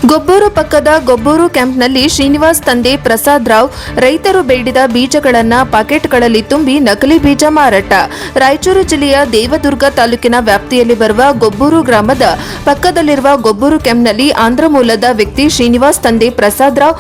ಗೊಬ್ಬೂರು ಪಕ್ಕದ ಗೊಬ್ಬೂರು ಕ್ಯಾಂಪ್ನಲ್ಲಿ ಶ್ರೀನಿವಾಸ್ ತಂದೆ ಪ್ರಸಾದ್ ರಾವ್ ರೈತರು ಬೇಡಿದ ಬೀಜಗಳನ್ನು ಪಾಕೆಟ್ಗಳಲ್ಲಿ ತುಂಬಿ ನಕಲಿ ಬೀಜ ಮಾರಾಟ. ರಾಯಚೂರು ಜಿಲ್ಲೆಯ ದೇವದುರ್ಗ ತಾಲೂಕಿನ ವ್ಯಾಪ್ತಿಯಲ್ಲಿ ಬರುವ ಗೊಬ್ಬೂರು ಗ್ರಾಮದ ಪಕ್ಕದಲ್ಲಿರುವ ಗೊಬ್ಬೂರು ಕ್ಯಾಂಪ್ನಲ್ಲಿ ಆಂಧ್ರ ಮೂಲದ ವ್ಯಕ್ತಿ ಶ್ರೀನಿವಾಸ್ ತಂದೆ ಪ್ರಸಾದ್ ರಾವ್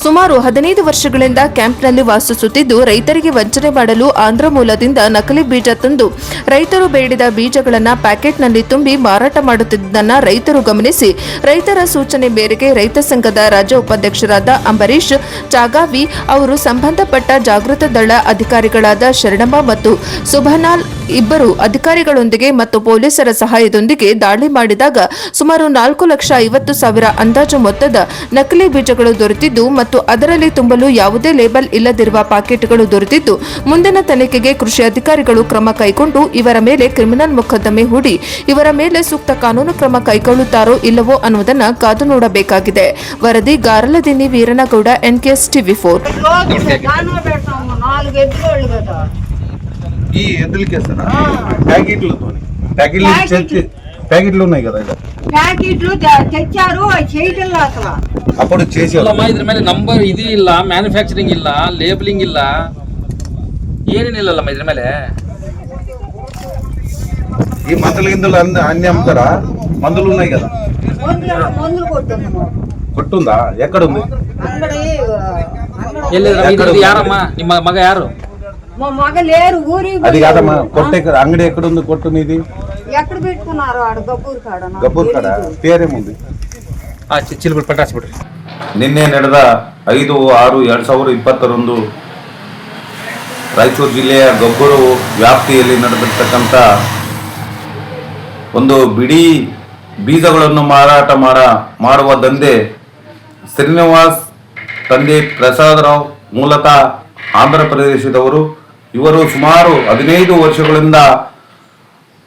ಸುಮಾರು 15 ವರ್ಷಗಳಿಂದ ಕ್ಯಾಂಪ್ನಲ್ಲಿ ವಾಸಿಸುತ್ತಿದ್ದು, ರೈತರಿಗೆ ವಂಚನೆ ಮಾಡಲು ಆಂಧ್ರ ಮೂಲದಿಂದ ನಕಲಿ ಬೀಜ ತಂದು ರೈತರು ಬೇಡಿದ ಬೀಜಗಳನ್ನು ಪ್ಯಾಕೆಟ್ನಲ್ಲಿ ತುಂಬಿ ಮಾರಾಟ ಮಾಡುತ್ತಿದ್ದನ್ನು ರೈತರು ಗಮನಿಸಿ ರೈತರ ಸೂಚನೆ ಮೇರೆಗೆ ರೈತ ಸಂಘದ ರಾಜ್ಯ ಉಪಾಧ್ಯಕ್ಷರಾದ ಅಂಬರೀಶ್ ಚಾಗಾವಿ ಅವರು ಸಂಬಂಧಪಟ್ಟ ಜಾಗೃತ ದಳ ಅಧಿಕಾರಿಗಳಾದ ಶರಣಮ್ಮ ಮತ್ತು ಸುಭನಾಲ್ ಇಬ್ಬರು ಅಧಿಕಾರಿಗಳೊಂದಿಗೆ ಮತ್ತು ಪೊಲೀಸರ ಸಹಾಯದೊಂದಿಗೆ ದಾಳಿ ಮಾಡಿದಾಗ ಸುಮಾರು 4,50,000 ಅಂದಾಜು ಮೊತ್ತದ ನಕಲಿ ಬೀಜಗಳು ದೊರೆತಿದ್ದು ಮತ್ತು ಅದರಲ್ಲಿ ತುಂಬಲು ಯಾವುದೇ ಲೇಬಲ್ ಇಲ್ಲದಿರುವ ಪ್ಯಾಕೆಟ್ಗಳು ದೊರೆತಿದ್ದು, ಮುಂದಿನ ತನಿಖೆಗೆ ಕೃಷಿ ಅಧಿಕಾರಿಗಳು ಕ್ರಮ ಕೈಗೊಂಡು ಇವರ ಮೇಲೆ ಕ್ರಿಮಿನಲ್ ಮೊಕದ್ದಮೆ ಹೂಡಿ ಇವರ ಮೇಲೆ ಸೂಕ್ತ ಕಾನೂನು ಕ್ರಮ ಕೈಗೊಳ್ಳುತ್ತಾರೋ ಇಲ್ಲವೋ ಅನ್ನುವುದನ್ನು ಕಾದು ನೋಡಬೇಕಾಗಿದೆ. ವರದಿ ಗಾರಲದಿನ್ನಿ ವೀರನಗೌಡ, NKS TV4. ఈ ఎద్దులకి వేస్తారా ప్యాకెట్లు ఉన్నాయి కదా ప్యాకెట్లు తెచ్చారు చేయటంలో అసలు అప్పుడు చేసేవాళ్ళమ్మా. ಇದ್ರ ಮೇಲೆ ನಂಬರ್ ಇದು ಇಲ್ಲ, ಮ್ಯಾನುಫ್ಯಾಕ್ಚರಿಂಗ್ ಇಲ್ಲ, ಲೇಬಲಿಂಗ್ ಇಲ್ಲ, ಏನೇನಿಲ್ಲಲ್ಲಮ್ಮ ಇದ್ರ ಮೇಲೆ. ఈ మందుల గిందులు అన్ని అమ్ముతారా? మందులు ఉన్నాయి కదా, మందులు కొట్టుందా? ఎక్కడ ఉంది? ಯಾರಮ್ಮ ನಿಮ್ಮ ಮಗ ಯಾರು? మా మగ లేరు, ఊరి అది కాదమ్మా. కొట్టే అంగడి ఎక్కడ ఉంది? కొట్టు మీది ఎక్కడ పెట్టుకున్నారు? ఆడ గబ్బూరు కాడ. గబ్బూరు కాడ పేరేముంది? ಚಿಲ್ಬಿಟ್ಟು ಪಟಾಯಿಸ್ಬಿಡ್ರಿ. ನಿನ್ನೆ ನಡೆದ 5/6/2022 ರಾಯಚೂರು ಜಿಲ್ಲೆಯ ಗೊಬ್ಬೂರು ವ್ಯಾಪ್ತಿಯಲ್ಲಿ ನಡೆದಿರ್ತಕ್ಕಂಥ ಒಂದು ಬಿಡಿ ಬೀಜಗಳನ್ನು ಮಾರಾಟ ಮಾಡುವ ದಂಧೆ ಶ್ರೀನಿವಾಸ್ ತಂದೆ ಪ್ರಸಾದ್ ರಾವ್ ಮೂಲತಃ ಆಂಧ್ರ ಪ್ರದೇಶದವರು. ಇವರು ಸುಮಾರು 15 ವರ್ಷಗಳಿಂದ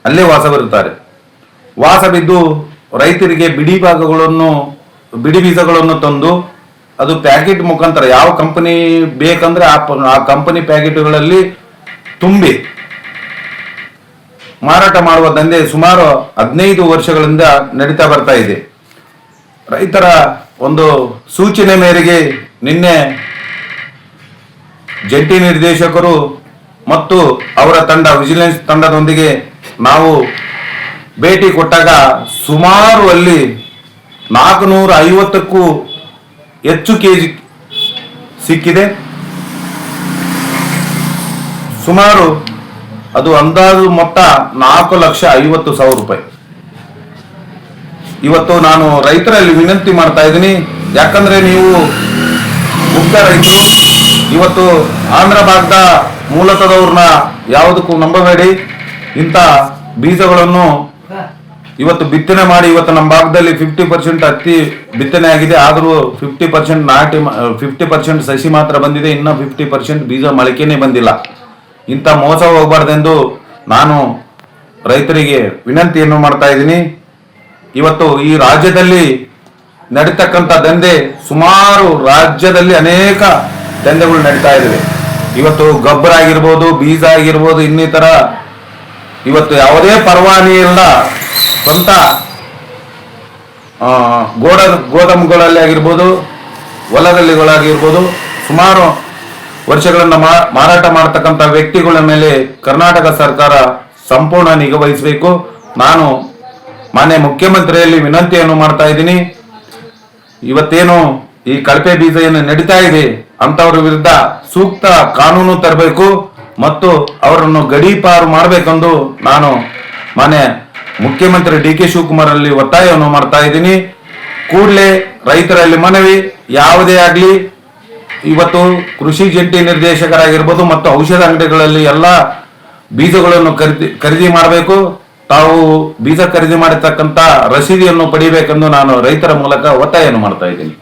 ಅಲ್ಲೇ ವಾಸವಿರುತ್ತಾರೆ. ವಾಸವಿದ್ದು ರೈತರಿಗೆ ಬಿಡಿ ಬೀಜಗಳನ್ನು ತಂದು ಅದು ಪ್ಯಾಕೆಟ್ ಮುಖಾಂತರ ಯಾವ ಕಂಪನಿ ಬೇಕಂದ್ರೆ ಆ ಕಂಪನಿ ಪ್ಯಾಕೆಟ್ಗಳಲ್ಲಿ ತುಂಬಿ ಮಾರಾಟ ಮಾಡುವ ದಂಧೆ ಸುಮಾರು 15 ವರ್ಷಗಳಿಂದ ನಡೀತಾ ಬರ್ತಾ ಇದೆ. ರೈತರ ಒಂದು ಸೂಚನೆ ಮೇರೆಗೆ ನಿನ್ನೆ ಜಂಟಿ ನಿರ್ದೇಶಕರು ಮತ್ತು ಅವರ ತಂಡ, ವಿಜಿಲೆನ್ಸ್ ತಂಡದೊಂದಿಗೆ ನಾವು ಭೇಟಿ ಕೊಟ್ಟಾಗ ಸುಮಾರು ಅಲ್ಲಿ 450ಕ್ಕೂ ಹೆಚ್ಚು ಕೆಜಿ ಸಿಕ್ಕಿದೆ. ಸುಮಾರು ಅದು ಅಂದಾಜು ಮೊತ್ತ 4,50,000 ರೂಪಾಯಿ. ಇವತ್ತು ನಾನು ರೈತರಲ್ಲಿ ವಿನಂತಿ ಮಾಡ್ತಾ ಇದ್ದೀನಿ, ಯಾಕಂದ್ರೆ ನೀವು ಮುಕ್ತ ರೈತರು. ಇವತ್ತು ಆಂಧ್ರ ಭಾಗದ ಮೂಲತದವ್ರನ್ನ ಯಾವುದಕ್ಕೂ ನಂಬಬೇಡಿ. ಇಂಥ ಬೀಜಗಳನ್ನು ಇವತ್ತು ಬಿತ್ತನೆ ಮಾಡಿ, ಇವತ್ತು ನಮ್ಮ ಭಾಗದಲ್ಲಿ 50% ಹತ್ತಿ ಬಿತ್ತನೆ ಆಗಿದೆ. ಆದರೂ 50% ನಾಟಿ, 50% ಸಸಿ ಮಾತ್ರ ಬಂದಿದೆ. ಇನ್ನು 50% ಬೀಜ ಮೊಳಕೆನೇ ಬಂದಿಲ್ಲ. ಇಂಥ ಮೋಸ ಹೋಗಬಾರ್ದೆಂದು ನಾನು ರೈತರಿಗೆ ವಿನಂತಿಯನ್ನು ಮಾಡ್ತಾ ಇದ್ದೀನಿ. ಇವತ್ತು ಈ ರಾಜ್ಯದಲ್ಲಿ ನಡೀತಕ್ಕಂಥ ದಂಧೆ ಸುಮಾರು ರಾಜ್ಯದಲ್ಲಿ ಅನೇಕ ದಂಧೆಗಳು ನಡೀತಾ ಇದ್ದಾವೆ. ಇವತ್ತು ಗೊಬ್ಬರ ಆಗಿರ್ಬೋದು, ಬೀಜ ಆಗಿರ್ಬೋದು, ಇನ್ನಿತರ ಇವತ್ತು ಯಾವುದೇ ಪರವಾನಿ ಇಲ್ಲ ಸ್ವಂತ ಗೋದಾಮುಗಳಲ್ಲಿ ಆಗಿರ್ಬೋದು, ಹೊಲದಲ್ಲಿಗಳಾಗಿರ್ಬೋದು ಸುಮಾರು ವರ್ಷಗಳನ್ನು ಮಾರಾಟ ಮಾಡತಕ್ಕಂಥ ವ್ಯಕ್ತಿಗಳ ಮೇಲೆ ಕರ್ನಾಟಕ ಸರ್ಕಾರ ಸಂಪೂರ್ಣ ನಿಗಾ ವಹಿಸಬೇಕು. ನಾನು ಮಾನ್ಯ ಮುಖ್ಯಮಂತ್ರಿಯಲ್ಲಿ ವಿನಂತಿಯನ್ನು ಮಾಡ್ತಾ ಇದ್ದೀನಿ. ಇವತ್ತೇನು ಈ ಕಳಪೆ ಬೀಜ ಏನು ನಡೀತಾ ಇದೆ ಅಂತವರ ವಿರುದ್ಧ ಸೂಕ್ತ ಕಾನೂನು ತರಬೇಕು ಮತ್ತು ಅವರನ್ನು ಗಡೀಪಾರು ಮಾಡಬೇಕೆಂದು ನಾನು ಮಾನ್ಯ ಮುಖ್ಯಮಂತ್ರಿ DK ಶಿವಕುಮಾರ್ ಅಲ್ಲಿ ಒತ್ತಾಯವನ್ನು ಮಾಡ್ತಾ ಇದ್ದೀನಿ. ಕೂಡಲೇ ರೈತರಲ್ಲಿ ಮನವಿ, ಯಾವುದೇ ಆಗಲಿ ಇವತ್ತು ಕೃಷಿ ಜಂಟಿ ನಿರ್ದೇಶಕರಾಗಿರ್ಬೋದು ಮತ್ತು ಔಷಧ ಅಂಗಡಿಗಳಲ್ಲಿ ಎಲ್ಲ ಬೀಜಗಳನ್ನು ಖರೀದಿ ಮಾಡಬೇಕು. ತಾವು ಬೀಜ ಖರೀದಿ ಮಾಡಿರ್ತಕ್ಕಂಥ ರಸೀದಿಯನ್ನು ಪಡಿಬೇಕೆಂದು ನಾನು ರೈತರ ಮೂಲಕ ಒತ್ತಾಯವನ್ನು ಮಾಡ್ತಾ ಇದ್ದೀನಿ.